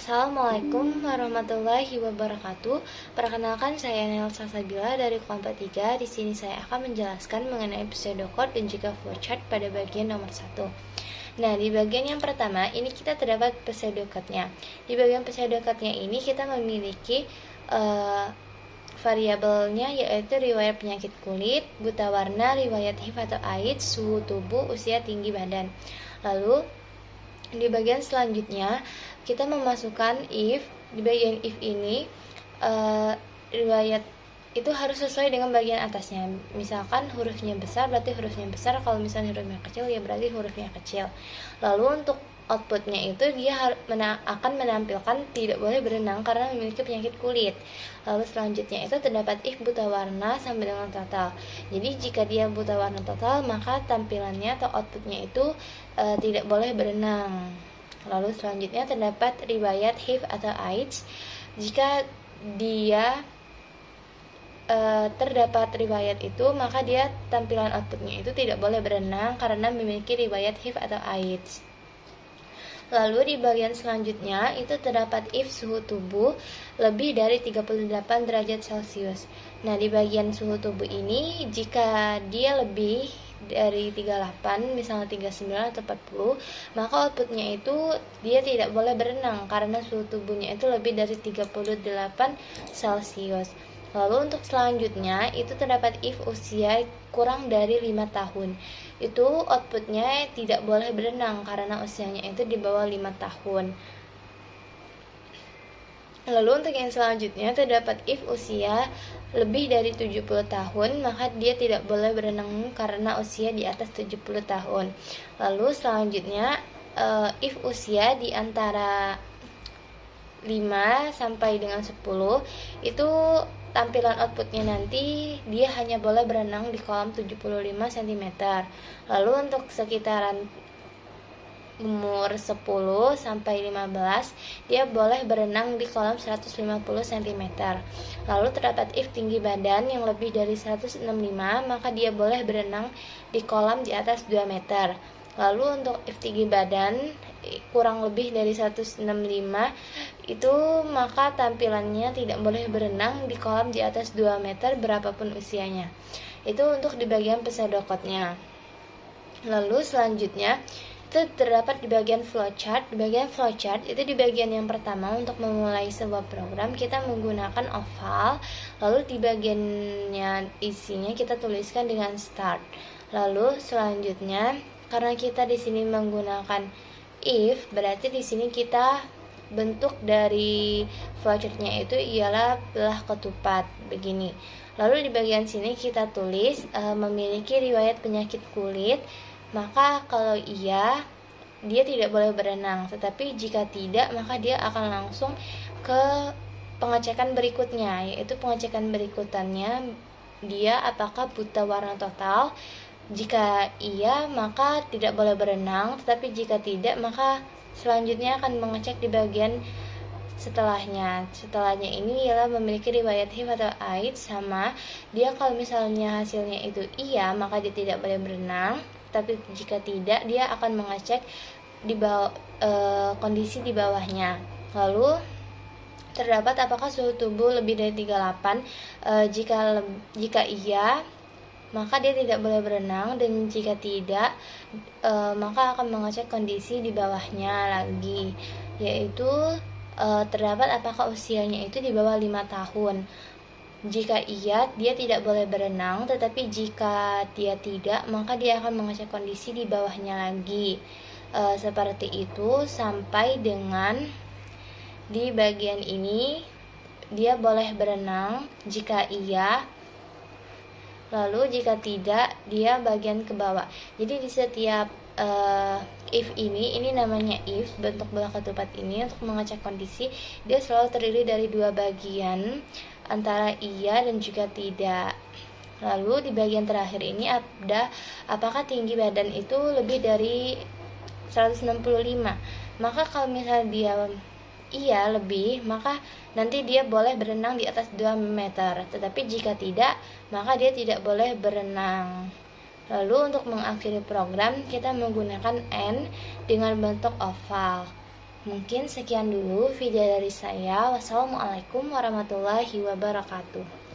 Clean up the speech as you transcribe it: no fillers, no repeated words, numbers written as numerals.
Assalamualaikum warahmatullahi wabarakatuh. Perkenalkan, saya Nelsa Sabila dari kelompok 3. Di sini saya akan menjelaskan mengenai pseudocode dan juga flowchart pada bagian nomor 1. Nah, di bagian yang pertama ini kita terdapat pseudocode-nya. Di bagian pseudocode-nya ini kita memiliki variabelnya, yaitu riwayat penyakit kulit, buta warna, riwayat HIV atau AIDS, suhu tubuh, usia, tinggi badan. Lalu di bagian selanjutnya kita memasukkan if. Di bagian if ini riwayat itu harus sesuai dengan bagian atasnya. Misalkan hurufnya besar berarti hurufnya besar, kalau misalnya hurufnya kecil ya berarti hurufnya kecil. Lalu untuk outputnya itu dia akan menampilkan tidak boleh berenang karena memiliki penyakit kulit. Lalu selanjutnya itu terdapat if buta warna sampai dengan total. Jadi jika dia buta warna total, maka tampilannya atau outputnya itu tidak boleh berenang. Lalu selanjutnya terdapat riwayat HIV atau AIDS. Jika dia terdapat riwayat itu, maka dia tampilan outputnya itu tidak boleh berenang karena memiliki riwayat HIV atau AIDS. Lalu di bagian selanjutnya itu terdapat if suhu tubuh lebih dari 38 derajat Celcius. Nah, di bagian suhu tubuh ini jika dia lebih dari 38, misalnya 39 atau 40, maka outputnya itu dia tidak boleh berenang karena suhu tubuhnya itu lebih dari 38 Celcius. Lalu untuk selanjutnya itu terdapat if usia kurang dari 5 tahun. Itu outputnya tidak boleh berenang karena usianya itu di bawah 5 tahun. Lalu untuk yang selanjutnya terdapat if usia lebih dari 70 tahun, maka dia tidak boleh berenang karena usia di atas 70 tahun. Lalu selanjutnya if usia di antara 5 sampai dengan 10, itu tampilan outputnya nanti dia hanya boleh berenang di kolam 75 cm. Lalu untuk sekitaran umur 10 sampai 15, dia boleh berenang di kolam 150 cm. Lalu terdapat if tinggi badan yang lebih dari 165, maka dia boleh berenang di kolam di atas 2 meter. Lalu untuk if tinggi badan kurang lebih dari 165 itu, maka tampilannya tidak boleh berenang di kolam di atas 2 meter berapapun usianya. Itu untuk di bagian pseudocode-nya. Lalu selanjutnya itu terdapat di bagian flowchart. Di bagian flowchart itu di bagian yang pertama untuk memulai sebuah program kita menggunakan oval. Lalu di bagiannya isinya kita tuliskan dengan start. Lalu selanjutnya karena kita di sini menggunakan if, berarti di sini kita bentuk dari flowchart-nya itu ialah belah ketupat begini. Lalu di bagian sini kita tulis memiliki riwayat penyakit kulit, maka kalau iya dia tidak boleh berenang, tetapi jika tidak maka dia akan langsung ke pengecekan berikutnya, yaitu pengecekan berikutannya dia apakah buta warna total. Jika iya maka tidak boleh berenang, tetapi jika tidak maka selanjutnya akan mengecek di bagian setelahnya. Setelahnya ini ialah memiliki riwayat HIV atau AIDS, sama dia kalau misalnya hasilnya itu iya maka dia tidak boleh berenang, tapi jika tidak dia akan mengecek di bawah kondisi di bawahnya. Lalu terdapat apakah suhu tubuh lebih dari 38, jika iya maka dia tidak boleh berenang, dan jika tidak maka akan mengecek kondisi di bawahnya lagi, yaitu terdapat apakah usianya itu di bawah 5 tahun. Jika iya dia tidak boleh berenang, tetapi jika dia tidak maka dia akan mengecek kondisi di bawahnya lagi. Seperti itu sampai dengan di bagian ini dia boleh berenang jika iya. Lalu jika tidak dia bagian ke bawah. Jadi di setiap if ini namanya if, bentuk belah ketupat ini untuk mengecek kondisi dia selalu terdiri dari dua bagian, antara iya dan juga tidak. Lalu di bagian terakhir ini ada apakah tinggi badan itu lebih dari 165. Maka kalau misalnya dia iya lebih, maka nanti dia boleh berenang di atas 2 meter, tetapi jika tidak maka dia tidak boleh berenang. Lalu untuk mengakhiri program kita menggunakan N dengan bentuk oval. Mungkin sekian dulu video dari saya. Wassalamualaikum warahmatullahi wabarakatuh.